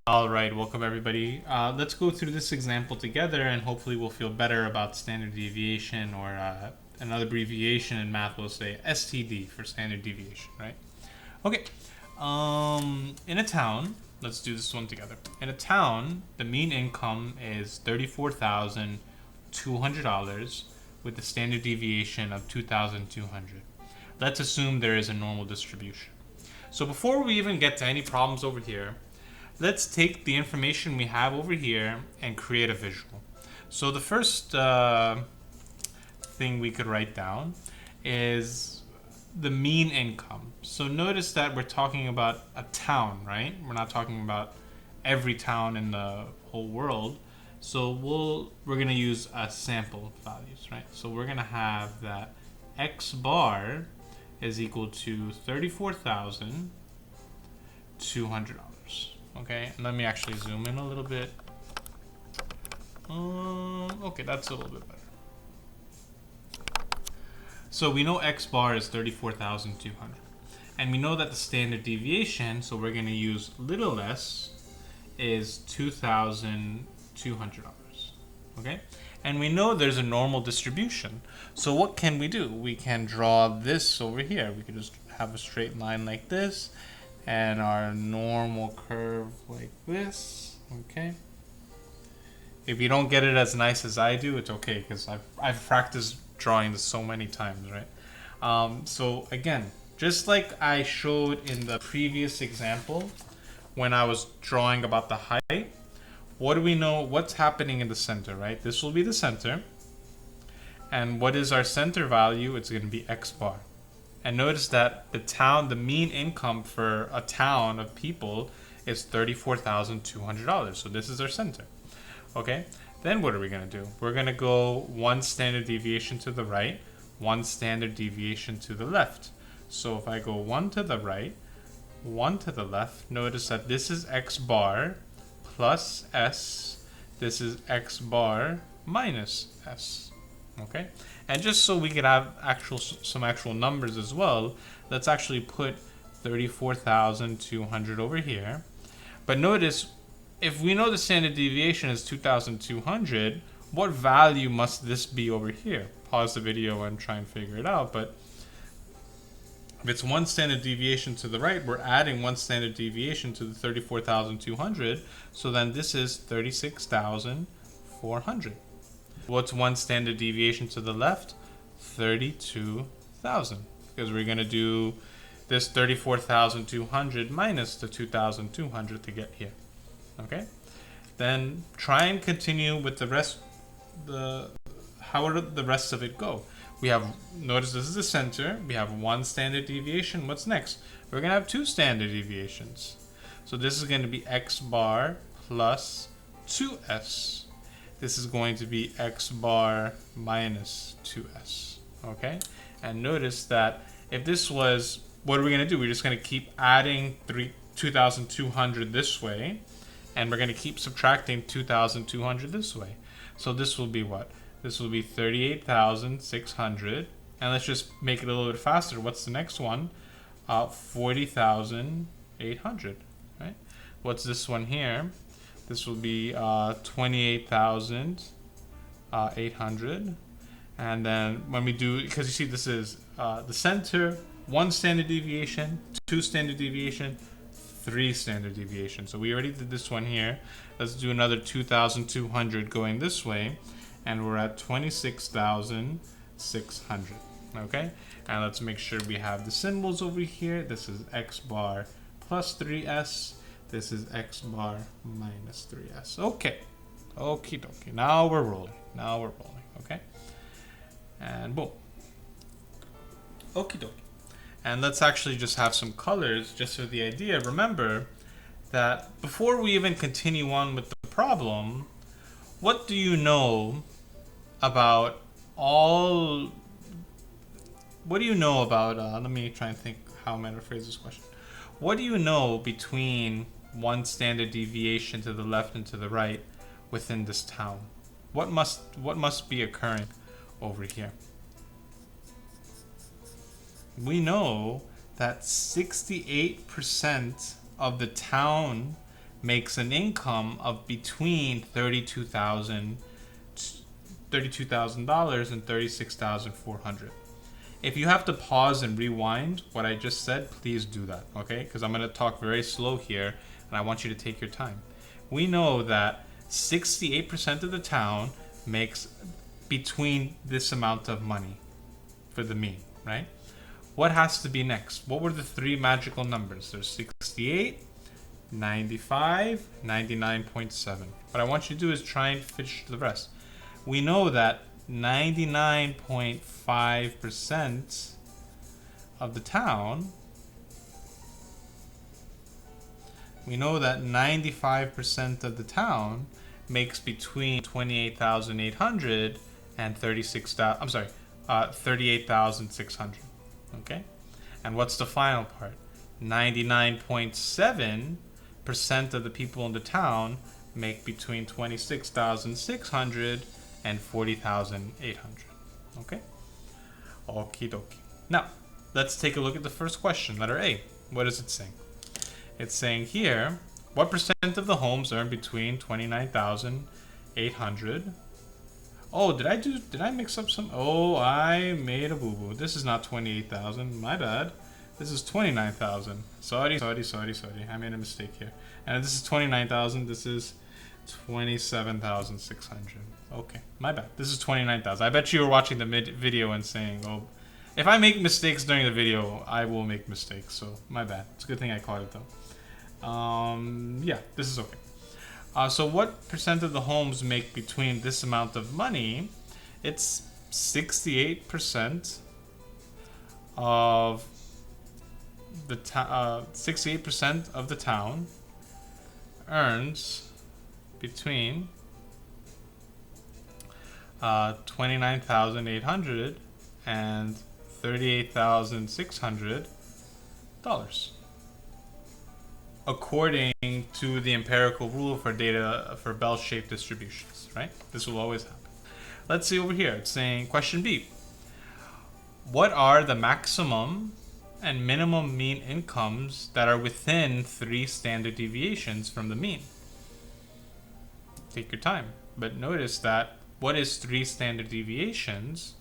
All right, welcome everybody. Let's go through this example together and hopefully we'll feel better about standard deviation, or another abbreviation in math will say STD for standard deviation, right? Okay, in a town, let's do this one together. In a town, the mean income is $34,200 with a standard deviation of 2,200. Let's assume there is a normal distribution. So before we even get to any problems over here, let's take the information we have over here and create a visual. So the first thing we could write down is the mean income. So notice that we're talking about a town, right? We're not talking about every town in the whole world. So we're gonna use sample values, right? So we're gonna have that X bar is equal to $34,200. Okay, and let me actually zoom in a little bit. Okay, that's a little bit better. So we know X bar is 34,200. And we know that the standard deviation, so we're going to use little s, is $2,200. Okay? And we know there's a normal distribution. So what can we do? We can draw this over here. We can just have a straight line like this, and our normal curve like this. Okay? If you don't get it as nice as I do, it's okay, because I've practiced drawing this so many times, right? So again, just like I showed in the previous example when I was drawing about the height, what do we know? What's happening in the center, right? This will be the center. And what is our center value? It's going to be X bar. And notice that the mean income for a town of people is $34,200. So this is our center. Okay, then what are we going to do? We're going to go one standard deviation to the right, one standard deviation to the left. So if I go one to the right, one to the left, notice that this is X bar plus S. This is X bar minus S. Okay, and just so we could have some actual numbers as well, let's actually put 34,200 over here. But notice, if we know the standard deviation is 2,200, what value must this be over here? Pause the video and try and figure it out. But if it's one standard deviation to the right, we're adding one standard deviation to the 34,200. So then this is 36,400. What's one standard deviation to the left? 32,000. Because we're going to do this 34,200 minus the 2,200 to get here. Okay, then try and continue with the rest. How would the rest of it go? We have, notice this is the center. We have one standard deviation. What's next? We're gonna have two standard deviations. So this is going to be X bar plus 2S. This is going to be X bar minus 2S. Okay, and notice that if this was, what are we gonna do? We're just gonna keep adding 2,200 this way, and we're going to keep subtracting 2,200 this way. So this will be what? This will be 38,600. And let's just make it a little bit faster. What's the next one? 40,800. Right? What's this one here? This will be 28,800. And then when we do, because you see this is the center, one standard deviation, two standard deviation, three standard deviations. So we already did this one here. Let's do another 2,200 going this way, and we're at 26,600. Okay, and let's make sure we have the symbols over here. This is X bar plus 3S. This is X bar minus 3S. Okay, okie dokie. Now we're rolling. Okay, and boom. Okie dokie. And let's actually just have some colors just for the idea. Remember that before we even continue on with the problem, what do you know about let me try and think how I'm going to phrase this question. What do you know between one standard deviation to the left and to the right within this town? What must be occurring over here? We know that 68% of the town makes an income of between $32,000 and $36,400. If you have to pause and rewind what I just said, please do that, okay? Because I'm going to talk very slow here, and I want you to take your time. We know that 68% of the town makes between this amount of money for the mean, right? What has to be next? What were the three magical numbers? There's 68, 95, 99.7. What I want you to do is try and finish the rest. We know that 99.5% of the town, we know that 95% of the town makes between 28,800 and 38,600. Okay? And what's the final part? 99.7% of the people in the town make between 26,600 and 40,800. Okay? Okie dokie. Now, let's take a look at the first question, letter A. What is it saying? It's saying here, what percent of the homes earn between 29,800? Oh, did I mix up some? Oh, I made a boo-boo. This is not 28,000. My bad. This is 29,000. Sorry. I made a mistake here. And this is 29,000. This is 27,600. Okay, my bad. This is 29,000. I bet you were watching the video and saying, oh, if I make mistakes during the video, I will make mistakes. So, my bad. It's a good thing I caught it, though. Yeah, this is okay. So what percent of the homes make between this amount of money? It's 68% of the 68% of the town earns between 29,800 and $38,600. According to the empirical rule for data for bell-shaped distributions, right? This will always happen. Let's see over here. It's saying question B. What are the maximum and minimum mean incomes that are within 3 standard deviations from the mean? Take your time. But notice that what is 3 standard deviations?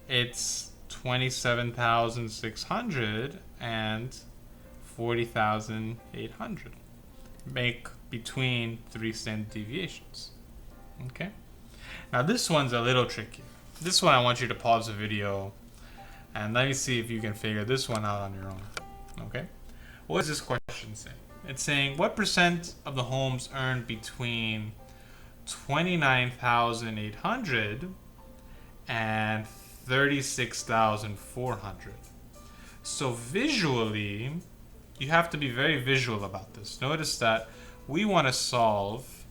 It's 27,600 and 40,800 make between 3 standard deviations. Okay. Now this one's a little tricky. This one I want you to pause the video and let me see if you can figure this one out on your own. Okay. What does this question say? It's saying what percent of the homes earn between 29,800 and 36,400. So visually, you have to be very visual about this. Notice that we want to solve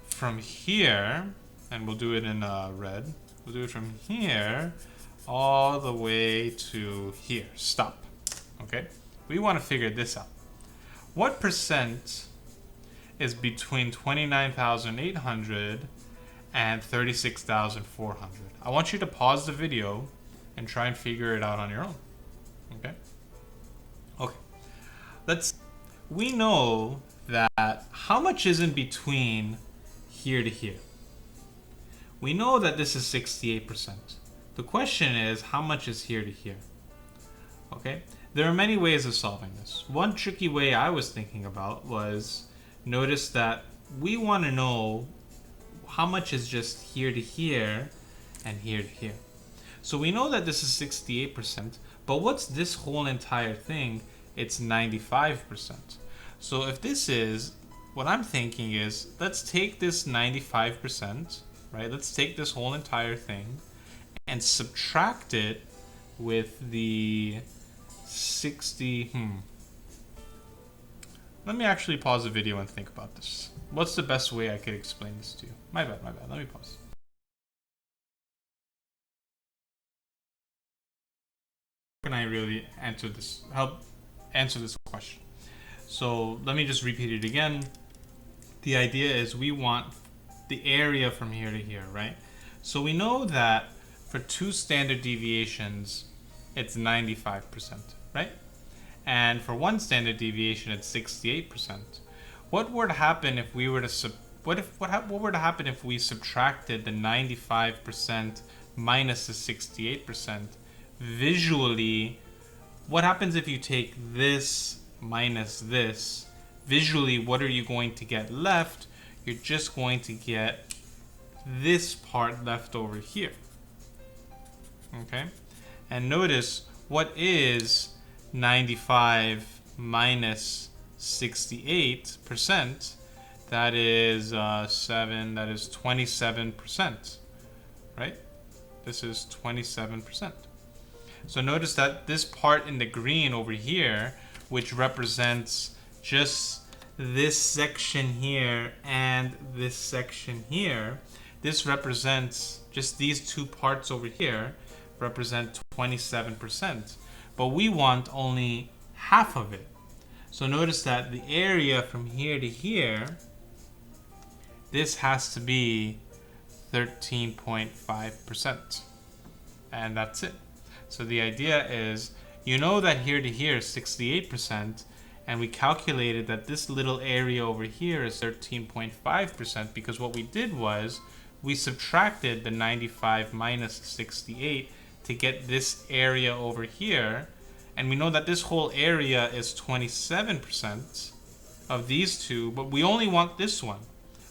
from here, and we'll do it in red. We'll do it from here all the way to here. Stop. Okay? We want to figure this out. What percent is between 29,800 and 36,400? I want you to pause the video and try and figure it out on your own. Okay? Okay. We know that how much is in between here to here? We know that this is 68%. The question is, how much is here to here? Okay? There are many ways of solving this. One tricky way I was thinking about was, notice that we want to know how much is just here to here and here to here. So we know that this is 68%, but what's this whole entire thing? It's 95%. So if this is, what I'm thinking is, let's take this 95%, right? Let's take this whole entire thing and subtract it with the 60. Let me actually pause the video and think about this. What's the best way I could explain this to you? My bad. Let me pause. How can I really help answer this question? So let me just repeat it again. The idea is we want the area from here to here, right? So we know that for 2 standard deviations, it's 95%, right? And for 1 standard deviation, it's 68%. What would happen if we were to what were to happen if we subtracted the 95% minus the 68%? Visually, what happens if you take this minus this? Visually, what are you going to get left? You're just going to get this part left over here. Okay? And notice, what is 95 minus 68%? That is 7, that is 27%, right? This is 27%. So notice that this part in the green over here, which represents just this section here and this section here, this represents just these two parts over here represent 27%. But we want only half of it. So notice that the area from here to here, this has to be 13.5%. And that's it. So the idea is, you know that here to here is 68%, and we calculated that this little area over here is 13.5% because what we did was we subtracted the 95 minus 68 to get this area over here, and we know that this whole area is 27% of these two, but we only want this one.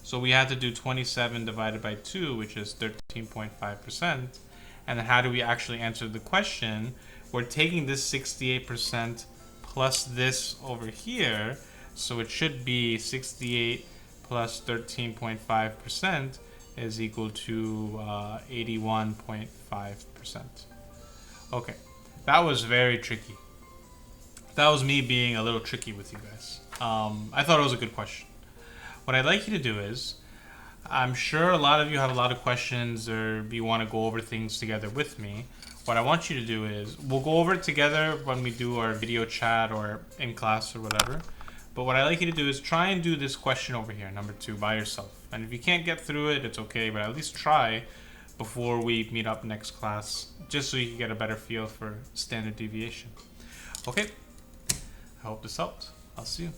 So we had to do 27 divided by 2, which is 13.5%. And then how do we actually answer the question? We're taking this 68% plus this over here. So it should be 68 plus 13.5% is equal to 81.5%. Okay, that was very tricky. That was me being a little tricky with you guys. I thought it was a good question. What I'd like you to do is, I'm sure a lot of you have a lot of questions or you want to go over things together with me. What I want you to do is, we'll go over it together when we do our video chat or in class or whatever. But what I'd like you to do is try and do this question over here, number 2, by yourself. And if you can't get through it, it's okay, but at least try before we meet up next class, just so you can get a better feel for standard deviation. Okay, I hope this helped. I'll see you.